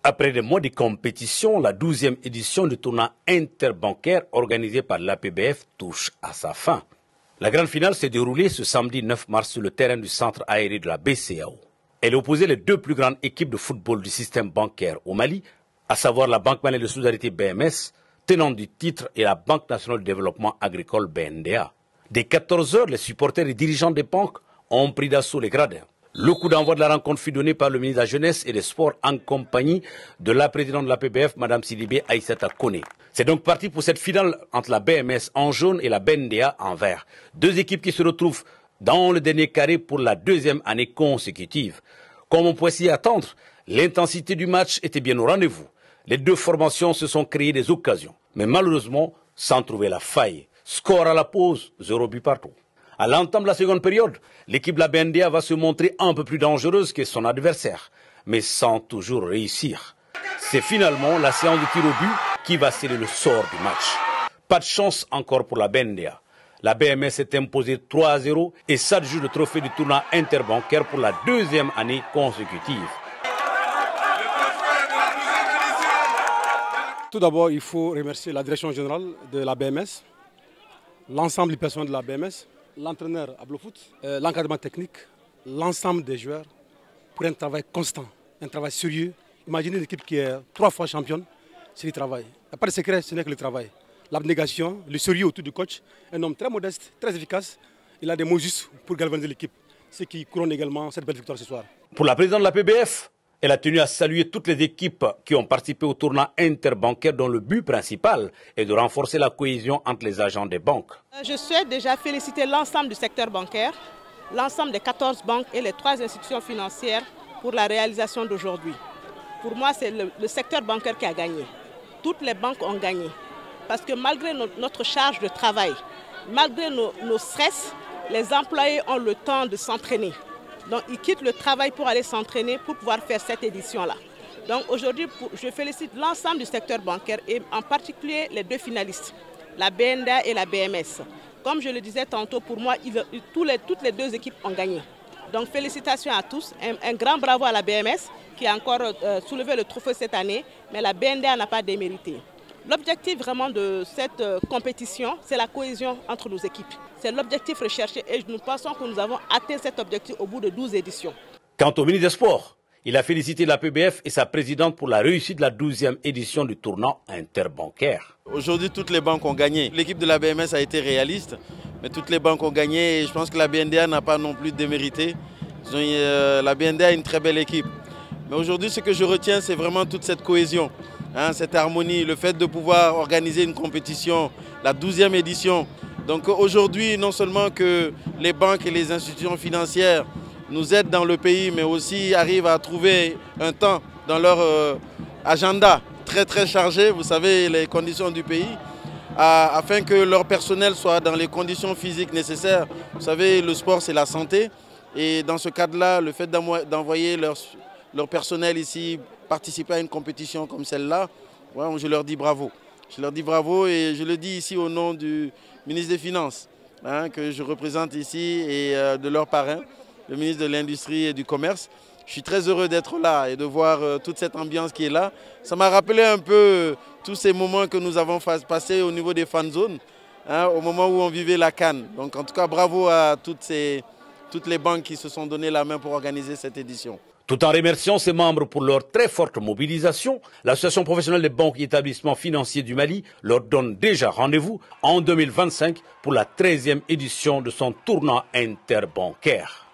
Après des mois de compétition, la 12e édition du tournoi interbancaire organisé par l'APBF touche à sa fin. La grande finale s'est déroulée ce samedi 9 mars sur le terrain du centre aéré de la BCEAO. Elle opposait les deux plus grandes équipes de football du système bancaire au Mali, à savoir la Banque malienne de solidarité BMS, tenante du titre, et la Banque nationale de développement agricole BNDA. Dès 14 heures, les supporters et dirigeants des banques ont pris d'assaut les gradins. Le coup d'envoi de la rencontre fut donné par le ministre de la Jeunesse et des Sports en compagnie de la présidente de la PBF, Mme Sidibé Aïssata Kone. C'est donc parti pour cette finale entre la BMS en jaune et la BNDA en vert. Deux équipes qui se retrouvent dans le dernier carré pour la deuxième année consécutive. Comme on pouvait s'y attendre, l'intensité du match était bien au rendez-vous. Les deux formations se sont créées des occasions, mais malheureusement sans trouver la faille. Score à la pause, 0 but partout. À l'entame de la seconde période, l'équipe de la BNDA va se montrer un peu plus dangereuse que son adversaire, mais sans toujours réussir. C'est finalement la séance de tir au but qui va sceller le sort du match. Pas de chance encore pour la BNDA. La BMS s'est imposée 3-0 et s'adjuge le trophée du tournoi interbancaire pour la deuxième année consécutive. Tout d'abord, il faut remercier la direction générale de la BMS, l'ensemble du personnel de la BMS, l'entraîneur Ablofoot, l'encadrement technique, l'ensemble des joueurs pour un travail constant, un travail sérieux. Imaginez une équipe qui est 3 fois championne, c'est le travail. Il n'y a pas de secret, ce n'est que le travail. L'abnégation, le sérieux autour du coach, un homme très modeste, très efficace. Il a des mots justes pour galvaniser l'équipe, ce qui couronne également cette belle victoire ce soir. Pour la présidente de la PBF, elle a tenu à saluer toutes les équipes qui ont participé au tournoi interbancaire dont le but principal est de renforcer la cohésion entre les agents des banques. Je souhaite déjà féliciter l'ensemble du secteur bancaire, l'ensemble des 14 banques et les 3 institutions financières pour la réalisation d'aujourd'hui. Pour moi, c'est le secteur bancaire qui a gagné. Toutes les banques ont gagné. Parce que malgré notre charge de travail, malgré nos stress, les employés ont le temps de s'entraîner. Donc ils quittent le travail pour aller s'entraîner pour pouvoir faire cette édition-là. Donc aujourd'hui, je félicite l'ensemble du secteur bancaire et en particulier les deux finalistes, la BNDA et la BMS. Comme je le disais tantôt, pour moi, toutes les deux équipes ont gagné. Donc félicitations à tous, un grand bravo à la BMS qui a encore soulevé le trophée cette année, mais la BNDA n'a pas démérité. L'objectif vraiment de cette compétition, c'est la cohésion entre nos équipes. C'est l'objectif recherché et nous pensons que nous avons atteint cet objectif au bout de 12 éditions. Quant au ministre des Sports, il a félicité la PBF et sa présidente pour la réussite de la 12e édition du tournoi interbancaire. Aujourd'hui, toutes les banques ont gagné. L'équipe de la BMS a été réaliste, mais toutes les banques ont gagné et je pense que la BNDA n'a pas non plus démérité. La BNDA a une très belle équipe. Mais aujourd'hui, ce que je retiens, c'est vraiment toute cette cohésion, cette harmonie, le fait de pouvoir organiser une compétition, la 12e édition. Donc aujourd'hui, non seulement que les banques et les institutions financières nous aident dans le pays, mais aussi arrivent à trouver un temps dans leur agenda très chargé, vous savez, les conditions du pays, afin que leur personnel soit dans les conditions physiques nécessaires. Vous savez, le sport, c'est la santé. Et dans ce cadre-là, le fait d'envoyer leur personnel ici participer à une compétition comme celle-là, ouais, je leur dis bravo. Je leur dis bravo et je le dis ici au nom du ministre des Finances, que je représente ici, et de leur parrain, le ministre de l'Industrie et du Commerce. Je suis très heureux d'être là et de voir toute cette ambiance qui est là. Ça m'a rappelé un peu tous ces moments que nous avons passés au niveau des fan zones, au moment où on vivait la CAN. Donc en tout cas, bravo à toutes les banques qui se sont donné la main pour organiser cette édition. Tout en remerciant ses membres pour leur très forte mobilisation, l'Association professionnelle des banques et établissements financiers du Mali leur donne déjà rendez-vous en 2025 pour la 13e édition de son tournoi interbancaire.